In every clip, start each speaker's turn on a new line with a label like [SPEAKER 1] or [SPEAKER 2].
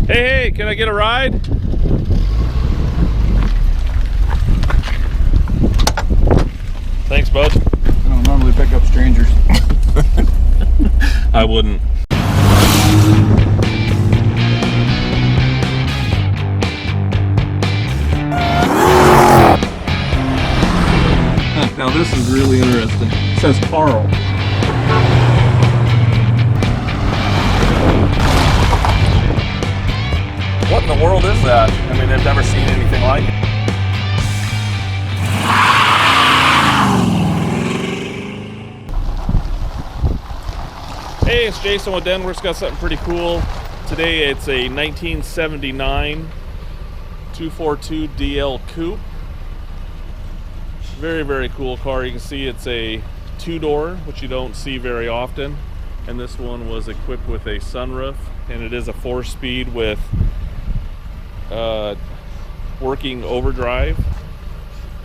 [SPEAKER 1] Hey, can I get a ride? Thanks, bud.
[SPEAKER 2] I don't normally pick up strangers.
[SPEAKER 1] I wouldn't.
[SPEAKER 2] Now this is really interesting. It says Carl.
[SPEAKER 1] What in the world is that? I mean, I've never seen anything like it. Hey, it's Jason with Denwerks. Got something pretty cool. Today it's a 1979 242 DL Coupe. Very, very cool car. You can see it's a two-door, which you don't see very often. And this one was equipped with a sunroof, and it is a 4-speed with working overdrive.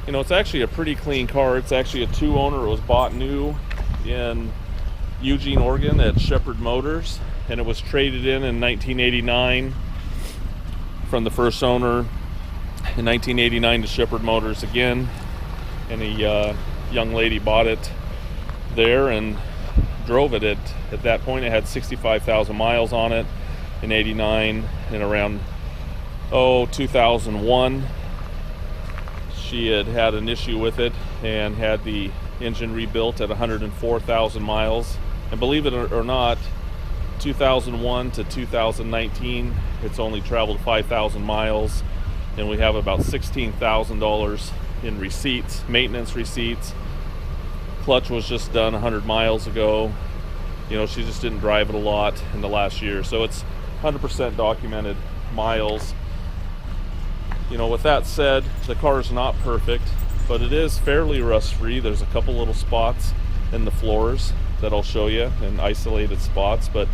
[SPEAKER 1] You know, it's actually a pretty clean car. It's actually a two-owner. It was bought new in Eugene, Oregon at Shepherd Motors, and it was traded in 1989 from the first owner in 1989 to Shepherd Motors again, and a young lady bought it there and drove it. At that point it had 65,000 miles on it in 89, and around 2001 she had an issue with it and had the engine rebuilt at 104,000 miles. And believe it or not, 2001 to 2019, it's only traveled 5,000 miles, and we have about $16,000 in receipts, maintenance receipts. Clutch was just done 100 miles ago. You know, she just didn't drive it a lot in the last year, so it's 100% documented miles. You know, with that said, the car is not perfect, but it is fairly rust-free. There's a couple little spots in the floors that I'll show you, in isolated spots, but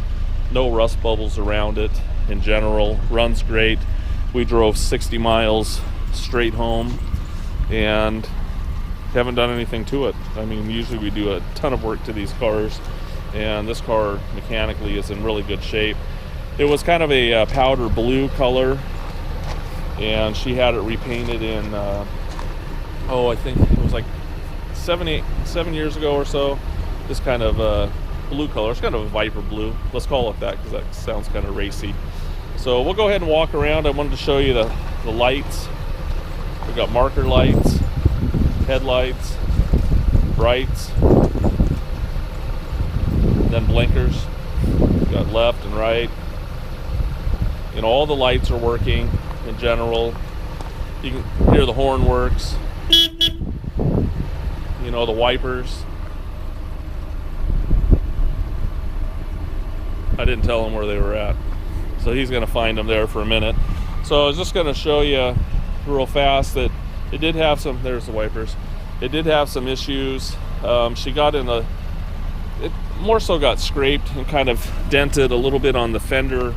[SPEAKER 1] no rust bubbles around it in general. Runs great. We drove 60 miles straight home and haven't done anything to it. I mean, usually we do a ton of work to these cars, and this car mechanically is in really good shape. It was kind of a powder blue color, and she had it repainted in I think it was like 7 years ago or so. This kind of blue color. It's kind of a Viper blue. Let's call it that because that sounds kind of racy. So we'll go ahead and walk around. I wanted to show you the lights. We've got marker lights, headlights, brights, then blinkers. We've got left and right. You know, all the lights are working in general. You can hear the horn works. You know, the wipers. I didn't tell him where they were at, so he's going to find them there for a minute. So I was just going to show you real fast that it did have some, there's the wipers. It did have some issues. She got in it more so got scraped and kind of dented a little bit on the fender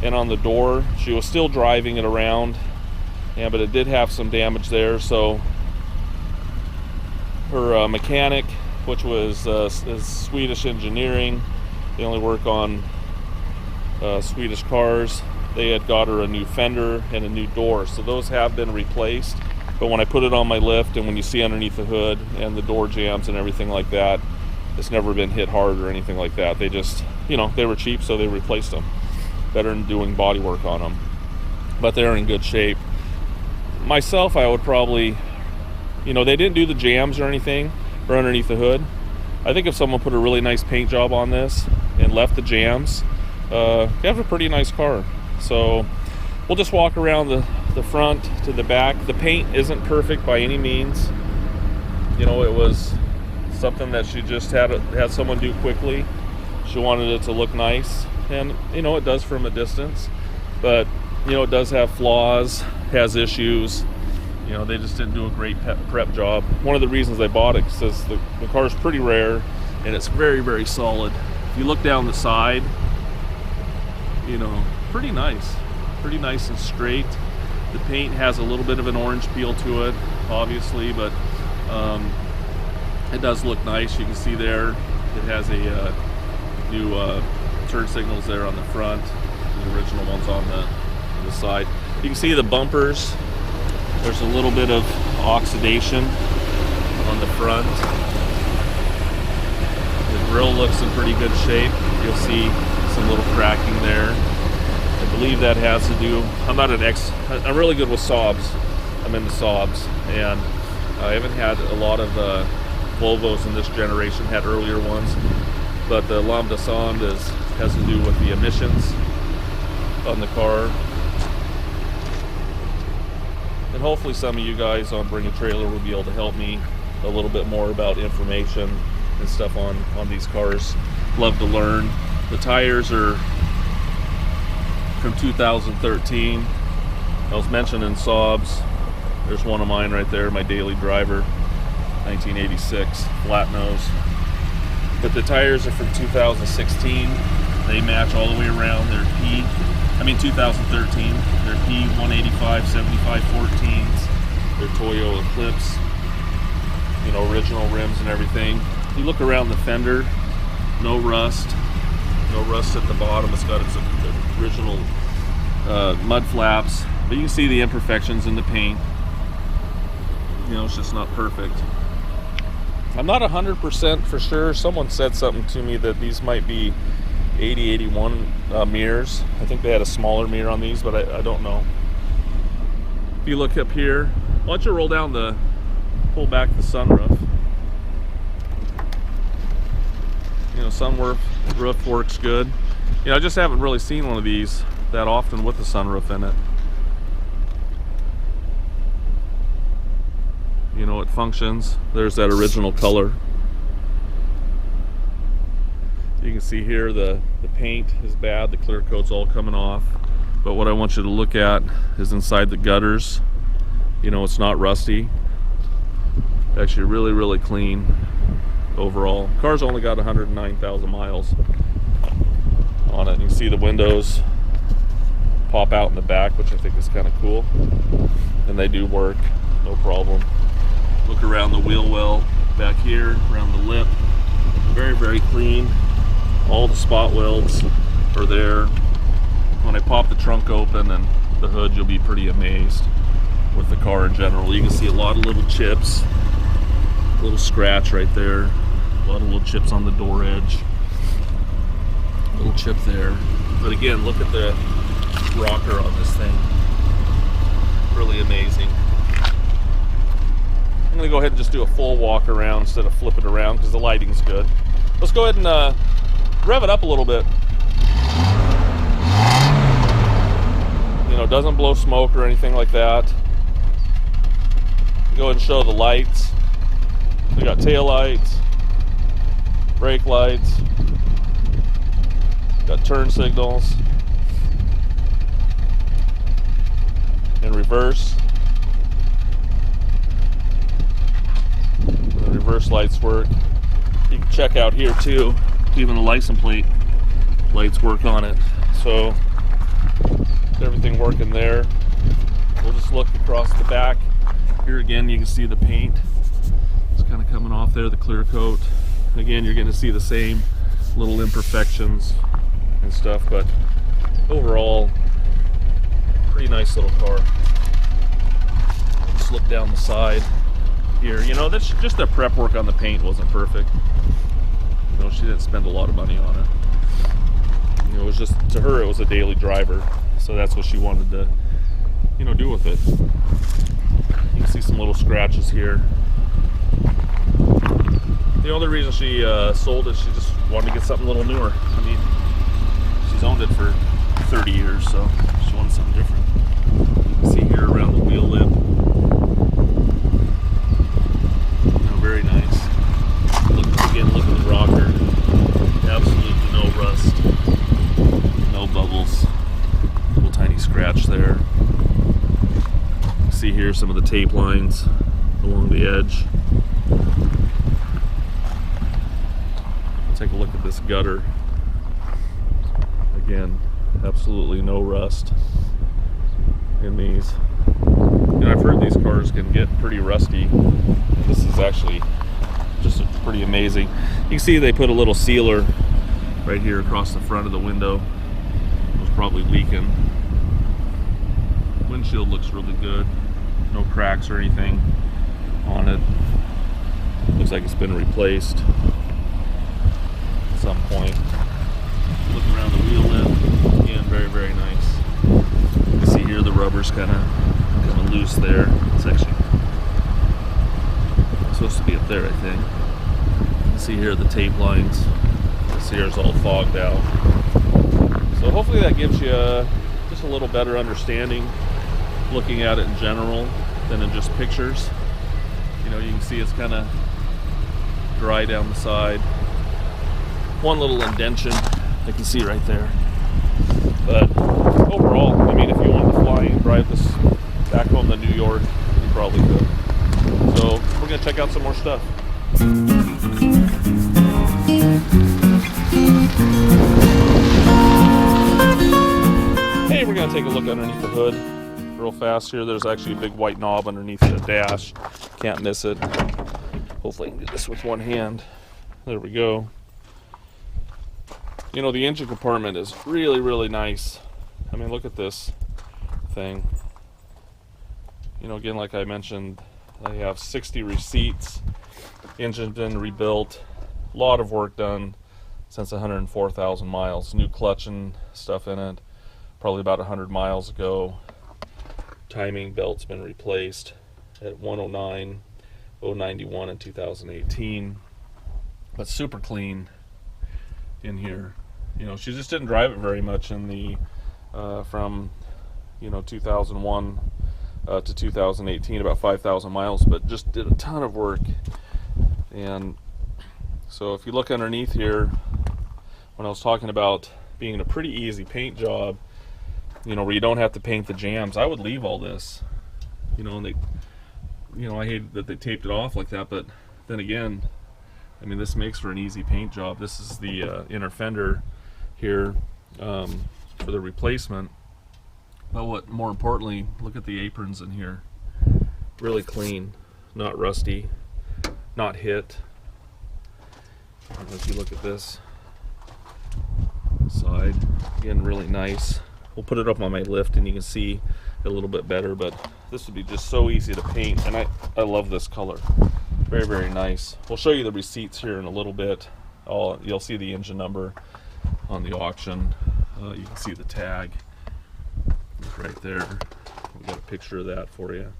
[SPEAKER 1] and on the door. She was still driving it around, yeah, but it did have some damage there. So her mechanic, which was is Swedish engineering, they only work on Swedish cars. They had got her a new fender and a new door, so those have been replaced. But when I put it on my lift, and when you see underneath the hood and the door jams and everything like that, it's never been hit hard or anything like that. They just, you know, they were cheap, so they replaced them. Better than doing body work on them, but they're in good shape. Myself, I would probably, you know, they didn't do the jams or anything or underneath the hood. I think if someone put a really nice paint job on this and left the jams, you have a pretty nice car. So we'll just walk around the front to the back. The paint isn't perfect by any means. You know, it was something that she just had someone do quickly. She wanted it to look nice, and you know, it does from a distance, but you know, it does have flaws, has issues. You know, they just didn't do a great prep job. One of the reasons they bought it is the car is pretty rare, and it's very, very solid. If you look down the side, you know, pretty nice and straight. The paint has a little bit of an orange peel to it, obviously, but it does look nice. You can see there it has a new turn signals there on the front. The original ones on the side. You can see the bumpers. There's a little bit of oxidation on the front. The grill looks in pretty good shape. You'll see some little cracking there. I believe that has to do, I'm really good with Saabs. I'm into Saabs, and I haven't had a lot of Volvos in this generation, had earlier ones, but the lambda sound has to do with the emissions on the car. And hopefully some of you guys on Bring a Trailer will be able to help me a little bit more about information and stuff on these cars. Love to learn. The tires are from 2013. I was mentioning Saabs. There's one of mine right there, my daily driver, 1986, flat nose. But the tires are from 2016. They match all the way around. They're 2013. They're P185 7514s. They're Toyo Eclipse. You know, original rims and everything. You look around the fender, no rust. No rust at the bottom. It's got its original mud flaps. But you can see the imperfections in the paint. You know, it's just not perfect. I'm not 100% for sure. Someone said something to me that these might be 80, 81 mirrors. I think they had a smaller mirror on these, but I don't know. If you look up here, why don't you pull back the sunroof. You know, sunroof works good. You know, I just haven't really seen one of these that often with the sunroof in it. You know, it functions. There's that original color. You can see here the paint is bad, the clear coat's all coming off. But what I want you to look at is inside the gutters. You know, it's not rusty. Actually really, really clean overall. Car's only got 109,000 miles on it. You can see the windows pop out in the back, which I think is kind of cool. And they do work, no problem. Look around the wheel well back here, around the lip. Very, very clean. All the spot welds are there. When I pop the trunk open and the hood, you'll be pretty amazed with the car in general. You can see a lot of little chips, a little scratch right there, a lot of little chips on the door edge, a little chip there. But again, look at the rocker on this thing. Really amazing. I'm gonna go ahead and just do a full walk around instead of flip it around because the lighting's good. Let's go ahead and rev it up a little bit. You know, it doesn't blow smoke or anything like that. Go ahead and show the lights. We got tail lights, brake lights, got turn signals, in reverse. The reverse lights work. You can check out here too, even the license plate lights work on it. So everything working there. We'll just look across the back. Here again, you can see the paint. It's kind of coming off there, the clear coat. Again, you're going to see the same little imperfections and stuff, but overall, pretty nice little car. Just look down the side here. You know, that's just the prep work on the paint wasn't perfect. You know, she didn't spend a lot of money on it. You know, it was just, to her, it was a daily driver, so that's what she wanted to, you know, do with it. You can see some little scratches here. The only reason she sold it, she just wanted to get something a little newer. I mean, she's owned it for 30 years, so she wanted something different. You can see here around the wheel lip. You know, very nice. Look at the rocker. Absolutely no rust. No bubbles. Little tiny scratch there. See here some of the tape lines along the edge. Take a look at this gutter. Again, absolutely no rust in these. You know, I've heard these cars can get pretty rusty, and this is actually just pretty amazing. You can see they put a little sealer right here across the front of the window. It was probably leaking. Windshield looks really good. No cracks or anything on it. Looks like it's been replaced at some point. Look around the wheel lip. Again, very, very nice. You can see here the rubber's kind of loose there. It's actually supposed to be up there, I think. You can see here the tape lines. This here is all fogged out. So hopefully that gives you just a little better understanding looking at it in general than in just pictures. You know, you can see it's kind of dry down the side. One little indentation I can see right there. But overall, I mean, if you wanted to fly and drive this back home to New York, you probably could. So we're gonna check out some more stuff. Hey, we're gonna take a look underneath the hood real fast here. There's actually a big white knob underneath the dash. Can't miss it. Hopefully I can do this with one hand. There we go. You know, the engine compartment is really, really nice. I mean, look at this thing. You know, again, like I mentioned, I have 60 receipts. Engine's been rebuilt. A lot of work done since 104,000 miles. New clutch and stuff in it. Probably about 100 miles ago. Timing belt's been replaced at 109, 091 in 2018. But super clean in here. You know, she just didn't drive it very much in the from 2001 to 2018, about 5,000 miles, but just did a ton of work. And so if you look underneath here, when I was talking about being a pretty easy paint job, you know, where you don't have to paint the jams, I would leave all this. You know, and they, you know, I hate that they taped it off like that, but then again, I mean, this makes for an easy paint job. This is the inner fender here for the replacement. But what more importantly, look at the aprons in here. Really clean, not rusty, not hit. And if you look at this side, again, really nice. We'll put it up on my lift and you can see it a little bit better, but this would be just so easy to paint, and I love this color. Very, very nice. We'll show you the receipts here in a little bit. You'll see the engine number on the auction. You can see the tag right there. We've got a picture of that for you.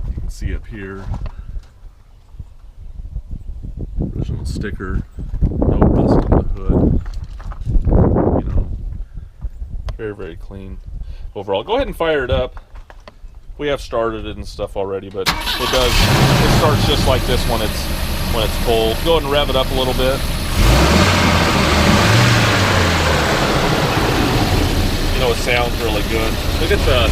[SPEAKER 1] You can see up here, original sticker, no rust on the hood. You know, very, very clean overall. Go ahead and fire it up. We have started it and stuff already, but it starts just like this when it's cold. Go ahead and rev it up a little bit. You know, it sounds really good. Look at the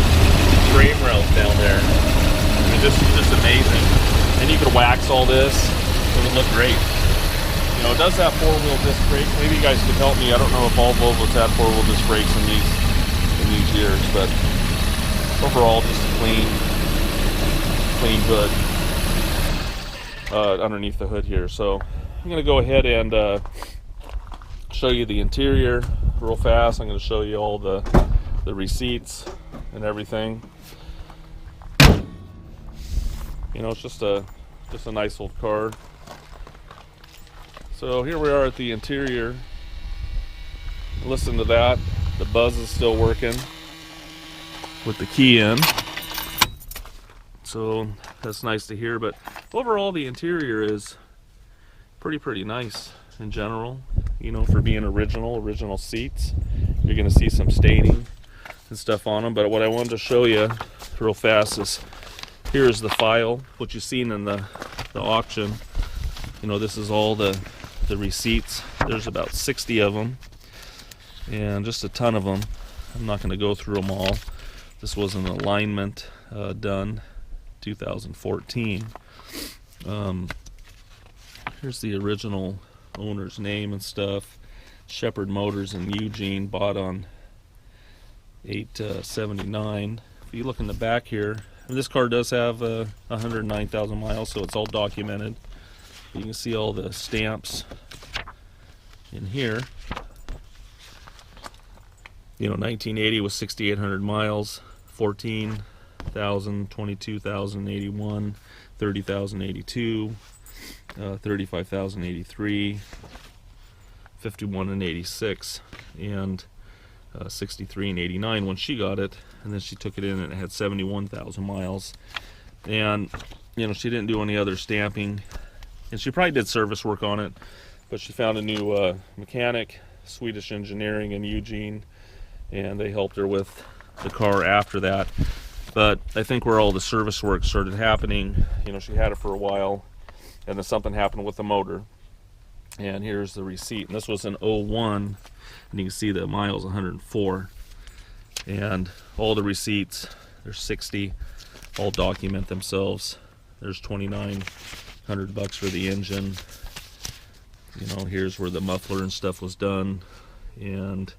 [SPEAKER 1] frame rails down there. I mean, just amazing. And you could wax all this. It would look great. You know, it does have four-wheel disc brakes. Maybe you guys could help me. I don't know if all Volvos had four-wheel disc brakes in these years, but overall, just a clean hood underneath the hood here. So I'm going to go ahead and show you the interior real fast. I'm going to show you all the receipts and everything. You know, it's just a nice old car. So here we are at the interior. Listen to that. The buzz is still working with the key in, so that's nice to hear. But overall, the interior is pretty nice in general. You know, for being original seats. You're going to see some staining and stuff on them, but what I wanted to show you real fast is here's the file, what you've seen in the auction. You know, this is all the receipts. There's about 60 of them, and just a ton of them. I'm not going to go through them all. This was an alignment done 2014. Here's the original owner's name and stuff. Shepherd Motors in Eugene, bought on 8/79. If you look in the back here, this car does have 109,000 miles, so it's all documented. You can see all the stamps in here. You know, 1980 was 6,800 miles. 14,000, 22,081, 30,082, 35,083, 51 and 86, and 63 and 89 when she got it. And then she took it in and it had 71,000 miles. And you know, she didn't do any other stamping, and she probably did service work on it, but she found a new mechanic, Swedish Engineering in Eugene, and they helped her with the car after that. But I think where all the service work started happening, you know, she had it for a while, and then something happened with the motor. And here's the receipt, and this was in 01, and you can see the miles 104. And all the receipts, there's 60, all document themselves. There's $2,900 for the engine. You know, here's where the muffler and stuff was done. And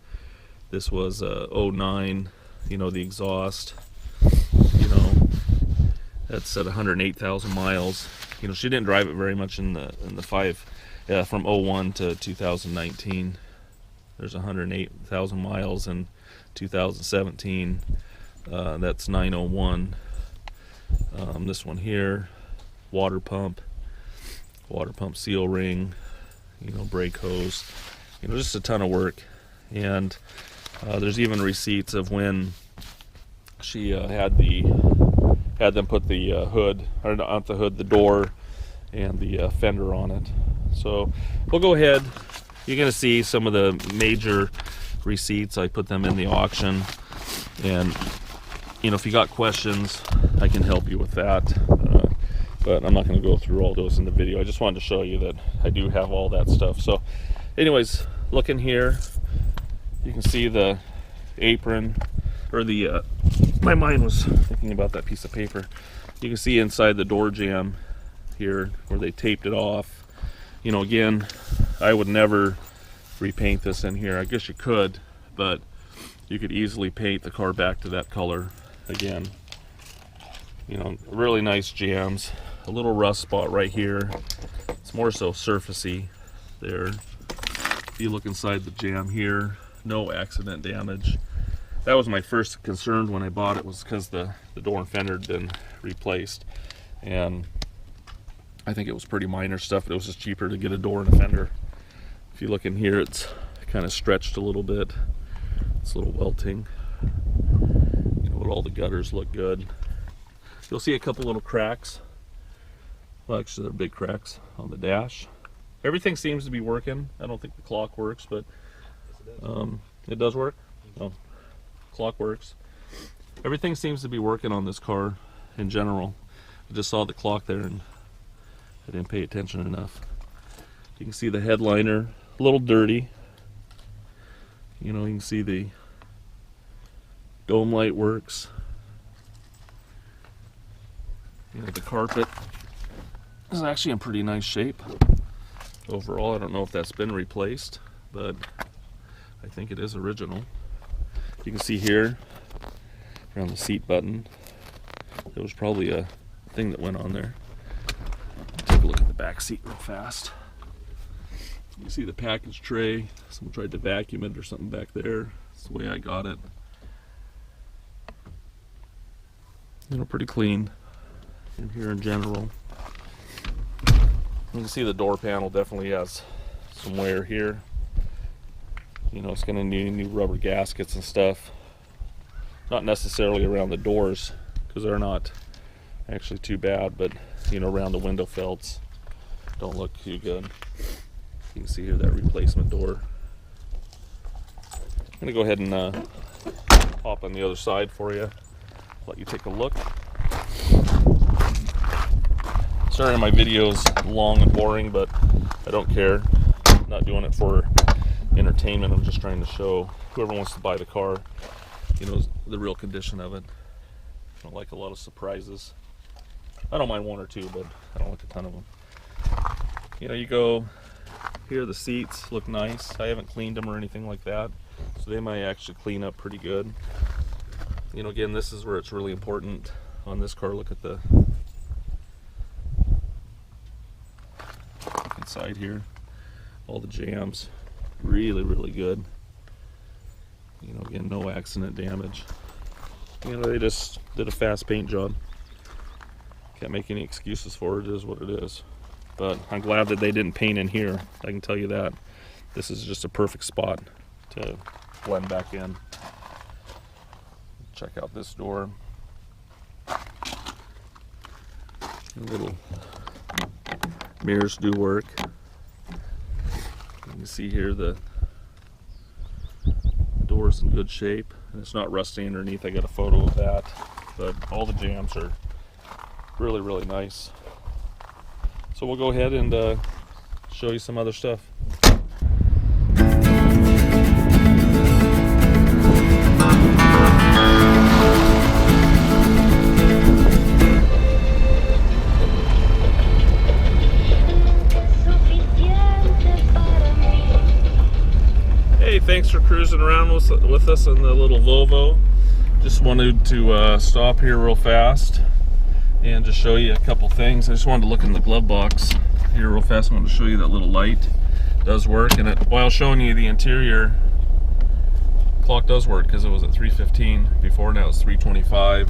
[SPEAKER 1] this was 09, you know, the exhaust. You know, that's at 108,000 miles. You know, she didn't drive it very much in the from 01 to 2019. There's 108,000 miles in 2017. That's 901. This one here, water pump seal ring, you know, brake hose, you know, just a ton of work. And there's even receipts of when she had them put the hood, or not the hood, the door and the fender on it. So we'll go ahead. You're going to see some of the major receipts. I put them in the auction, and you know, if you got questions, I can help you with that. But I'm not going to go through all those in the video. I just wanted to show you that I do have all that stuff. So anyways, look in here. You can see the apron, or the my mind was thinking about that piece of paper. You can see inside the door jamb here where they taped it off. You know, again, I would never repaint this in here. I guess you could, but you could easily paint the car back to that color again. You know, really nice jams. A little rust spot right here. It's more so surfacey there. If you look inside the jam here, no accident damage. That was my first concern when I bought it, was because the door and fender had been replaced. And I think it was pretty minor stuff, but it was just cheaper to get a door and a fender. If you look in here, it's kind of stretched a little bit. It's a little welting. You know, but all the gutters look good. You'll see a couple little cracks. Well, actually, they're big cracks on the dash. Everything seems to be working. I don't think the clock works, but it does work. Oh, clock works. Everything seems to be working on this car in general. I just saw the clock there and I didn't pay attention enough. You can see the headliner, a little dirty. You know, you can see the dome light works. You know, the carpet is actually in pretty nice shape overall. I don't know if that's been replaced, but I think it is original. You can see here around the seat button, there was probably a thing that went on there. Take a look at the back seat real fast. You see the package tray. Someone tried to vacuum it or something back there. That's the way I got it. You know, pretty clean in here in general. You can see the door panel definitely has some wear here. You know, it's going to need new rubber gaskets and stuff. Not necessarily around the doors, because they're not actually too bad, but you know, around the window felts don't look too good. You can see here that replacement door. I'm going to go ahead and hop on the other side for you, let you take a look. Sorry my video's long and boring, but I don't care. I'm not doing it for entertainment. I'm just trying to show whoever wants to buy the car, you know, the real condition of it. I don't like a lot of surprises. I don't mind one or two, but I don't like a ton of them. You know, you go here, the seats look nice. I haven't cleaned them or anything like that, so they might actually clean up pretty good. You know, again, this is where it's really important on this car. Look at the inside here, all the jams, really good. You know, again, no accident damage. You know, they just did a fast paint job. Can't make any excuses for it. It is what it is. But I'm glad that they didn't paint in here. I can tell you that. This is just a perfect spot to blend back in. Check out this door. Little mirrors do work. You can see here the door's in good shape. And it's not rusty underneath. I got a photo of that. But all the jambs are really, really nice. So we'll go ahead and show you some other stuff. Hey, thanks for cruising around with us in the little Volvo. Just wanted to stop here real fast and just show you a couple things. I just wanted to look in the glove box here real fast. I wanted to show you that little light does work, and while showing you the interior, clock does work because it was at 3:15 before. Now it's 3:25.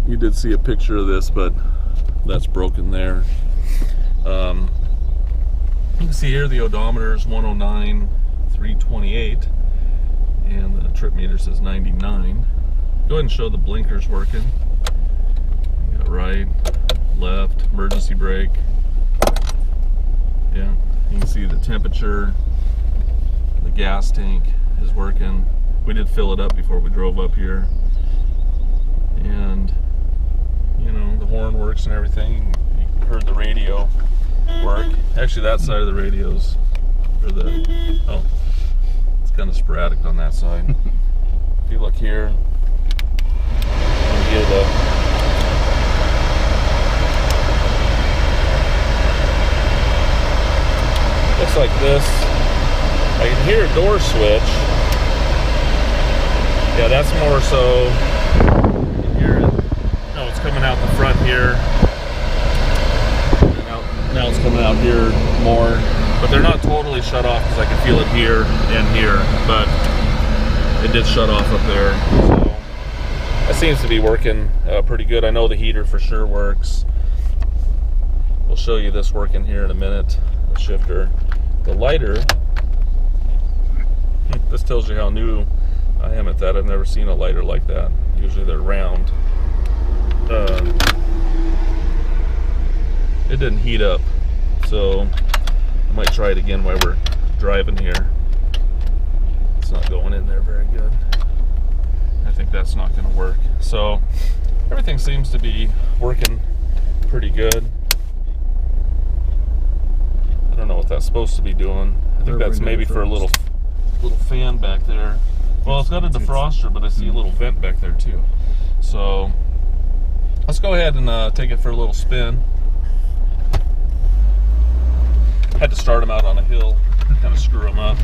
[SPEAKER 1] You did see a picture of this, but that's broken there. You can see here the odometer is 109, 328, and the trip meter says 99. Go ahead and show the blinkers working. You got right, left, emergency brake. Yeah, you can see the temperature. The gas tank is working. We did fill it up before we drove up here. And, you know, the horn works and everything. You heard the radio work. Actually, that side of the radio's, or the, oh, it's kind of sporadic on that side. If you look here, you get looks like this. I can hear a door switch. Yeah, that's more so. You can hear it. No, it's coming out the front here. Now it's coming out here more, but they're not totally shut off because I can feel it here and here, but it did shut off up there. So that seems to be working pretty good. I know the heater for sure works. We'll show you this working here in a minute, the shifter. The lighter, this tells you how new I am at that. I've never seen a lighter like that. Usually they're round. It didn't heat up, so I might try it again while we're driving here. It's not going in there very good. I think that's not going to work. So everything seems to be working pretty good. I don't know what that's supposed to be doing. I think that's maybe for a little fan back there. Well, it's got a defroster, but I see a little vent back there too. So let's go ahead and take it for a little spin. Had to start them out on a hill, kind of screw them up.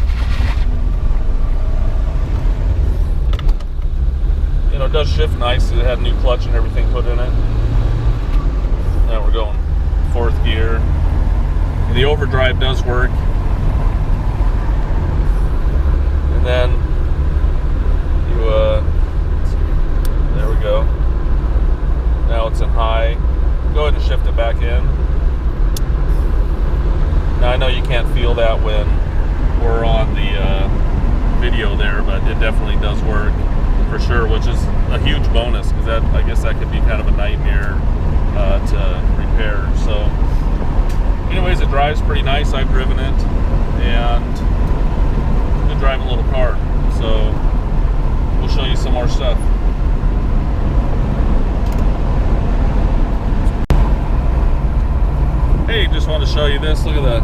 [SPEAKER 1] You know, it does shift nice. It had a new clutch and everything put in it. Now we're going 4th gear. And the overdrive does work. And then you, there we go. Now it's in high. Go ahead and shift it back in. Now I know you can't feel that when we're on the video there, but it definitely does work for sure, which is a huge bonus because that, I guess that could be kind of a nightmare to repair. So anyways, it drives pretty nice. I've driven it, and good driving little car. So we'll show you some more stuff. Hey, just want to show you this. Look at the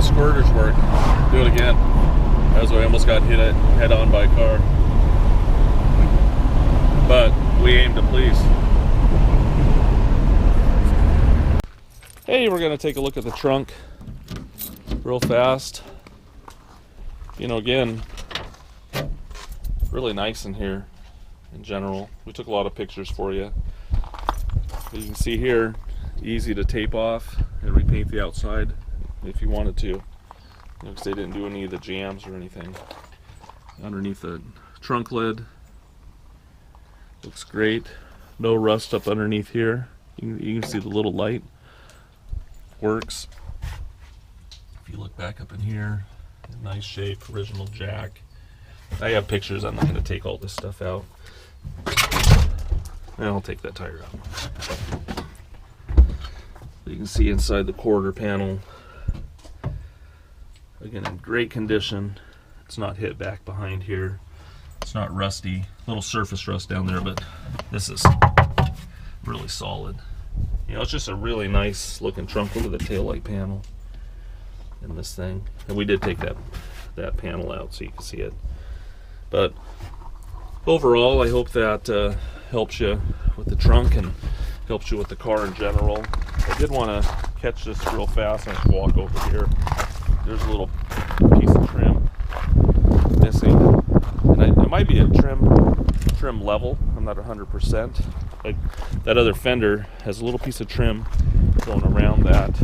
[SPEAKER 1] squirters work. Do it again. That's why I almost got hit head on by a car. But we aim to please. Hey, we're gonna take a look at the trunk real fast. You know, again, really nice in here in general. We took a lot of pictures for you. As you can see here, easy to tape off and repaint the outside if you wanted to, because they didn't do any of the jams or anything underneath the trunk lid. Looks great. No rust up underneath here. You can see the little light. Works. If you look back up in here, nice shape, original jack. I have pictures. I'm not going to take all this stuff out. And I'll take that tire out. You can see inside the quarter panel. Again, in great condition. It's not hit back behind here. It's not rusty. Little surface rust down there, but this is really solid. You know, it's just a really nice looking trunk. Look at the taillight panel in this thing. And we did take that panel out so you can see it. But overall, I hope that helps you with the trunk and helps you with the car in general. I did want to catch this real fast. I'll just walk over here. There's a little piece of trim missing. And it might be a trim level. I'm not 100%. Like that other fender has a little piece of trim going around that.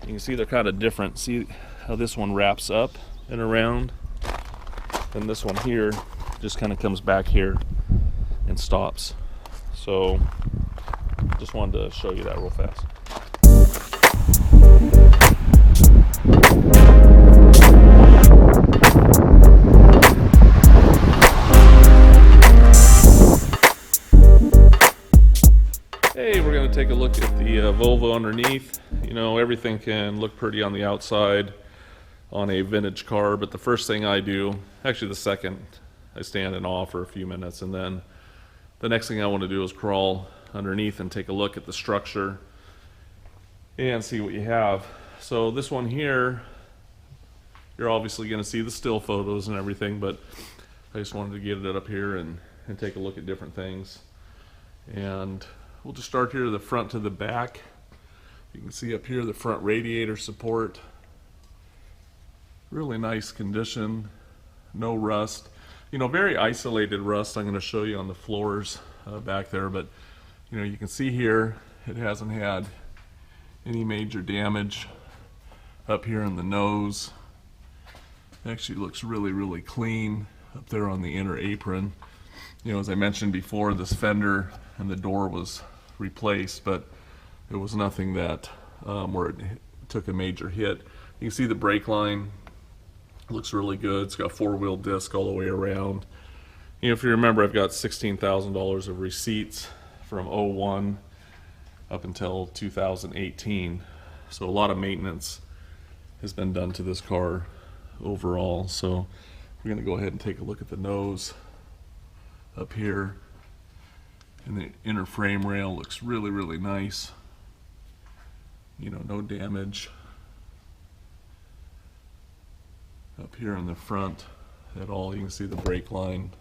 [SPEAKER 1] You can see they're kind of different. See how this one wraps up and around, and this one here just kind of comes back here and stops. So just wanted to show you that real fast. Hey, we're going to take a look at the Volvo underneath. You know, everything can look pretty on the outside on a vintage car, but the first thing I do, actually the second, I stand in awe for a few minutes, and then the next thing I want to do is crawl underneath and take a look at the structure and see what you have. So this one here, you're obviously going to see the still photos and everything, but I just wanted to get it up here and take a look at different things. And we'll just start here to the front to the back. You can see up here the front radiator support. Really nice condition, no rust. You know, very isolated rust. I'm going to show you on the floors back there, but you know, you can see here it hasn't had any major damage up here in the nose. It actually looks really, really clean up there on the inner apron. You know, as I mentioned before, this fender and the door was replaced, but it was nothing that where it took a major hit. You can see the brake line looks really good. It's got four-wheel disc all the way around. You know, if you remember, I've got $16,000 of receipts from 01 up until 2018. So a lot of maintenance has been done to this car overall. So we're going to go ahead and take a look at the nose up here. And the inner frame rail looks really, really nice. You know, no damage. Up here in the front at all, you can see the brake line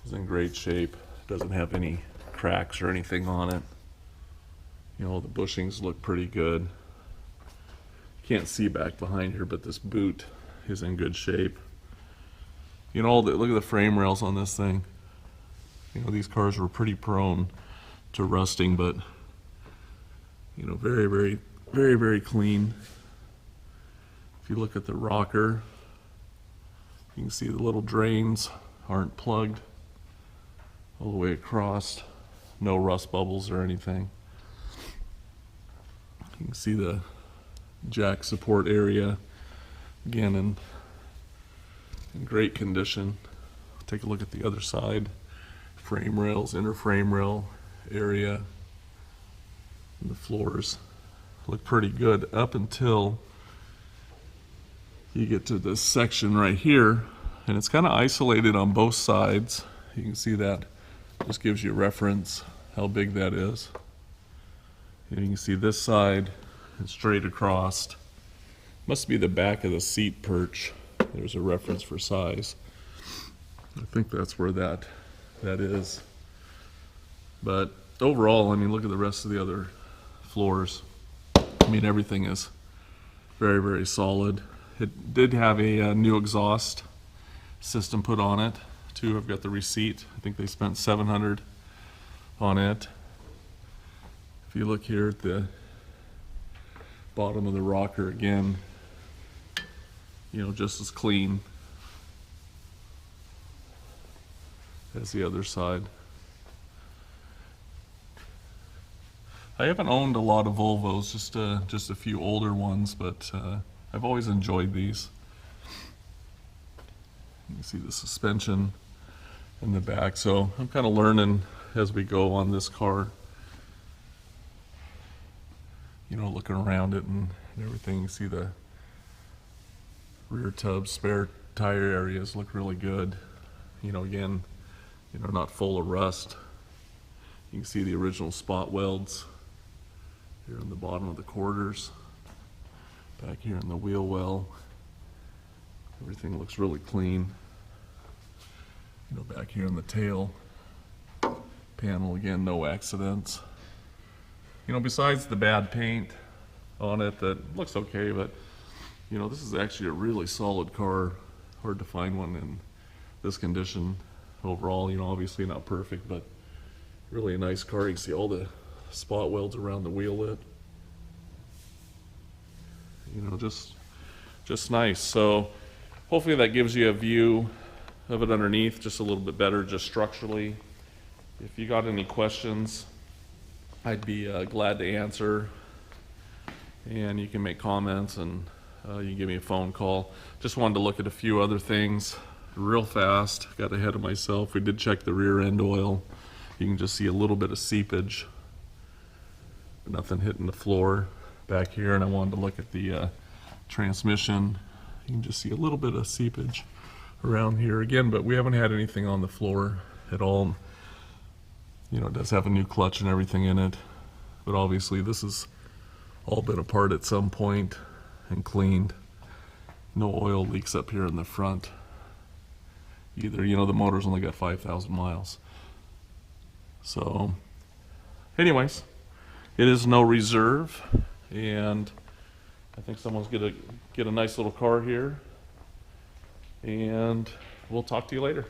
[SPEAKER 1] is in great shape. Doesn't have any cracks or anything on it. You know, the bushings look pretty good. Can't see back behind here, but this boot is in good shape. You know, look at the frame rails on this thing. You know, these cars were pretty prone to rusting, but you know, very, very, very, very clean. If you look at the rocker, you can see the little drains aren't plugged all the way across. No rust bubbles or anything. You can see the jack support area, again in great condition. Take a look at the other side. Frame rails, inner frame rail area, and the floors look pretty good up until you get to this section right here, and it's kind of isolated on both sides. You can see that just gives you a reference how big that is. And you can see this side and straight across. Must be the back of the seat perch. There's a reference for size. I think that's where that is. But overall, I mean, look at the rest of the other floors. I mean, everything is very, very solid. It did have a new exhaust system put on it too. I've got the receipt. I think they spent $700 on it. If you look here at the bottom of the rocker again, you know, just as clean as the other side. I haven't owned a lot of Volvos, just a few older ones, but I've always enjoyed these. You can see the suspension in the back, so I'm kind of learning as we go on this car. You know, looking around it and everything. You see the rear tub spare tire areas look really good. You know, again, you know, not full of rust. You can see the original spot welds here on the bottom of the quarters. Back here in the wheel well, everything looks really clean. You know, back here in the tail panel, again, no accidents. You know, besides the bad paint on it that looks okay, but you know, this is actually a really solid car. Hard to find one in this condition overall. You know, obviously not perfect, but really a nice car. You can see all the spot welds around the wheel lid. You know, just nice. So hopefully that gives you a view of it underneath just a little bit better, just structurally. If you got any questions, I'd be glad to answer, and you can make comments, and you can give me a phone call. Just wanted to look at a few other things real fast. Got ahead of myself. We did check the rear end oil. You can just see a little bit of seepage. Nothing hitting the floor back here. And I wanted to look at the transmission. You can just see a little bit of seepage around here again, but we haven't had anything on the floor at all. You know, it does have a new clutch and everything in it, but obviously this has all been apart at some point and cleaned. No oil leaks up here in the front either. You know, the motor's only got 5,000 miles. So anyways, it is no reserve, and I think someone's gonna get a nice little car here, and we'll talk to you later.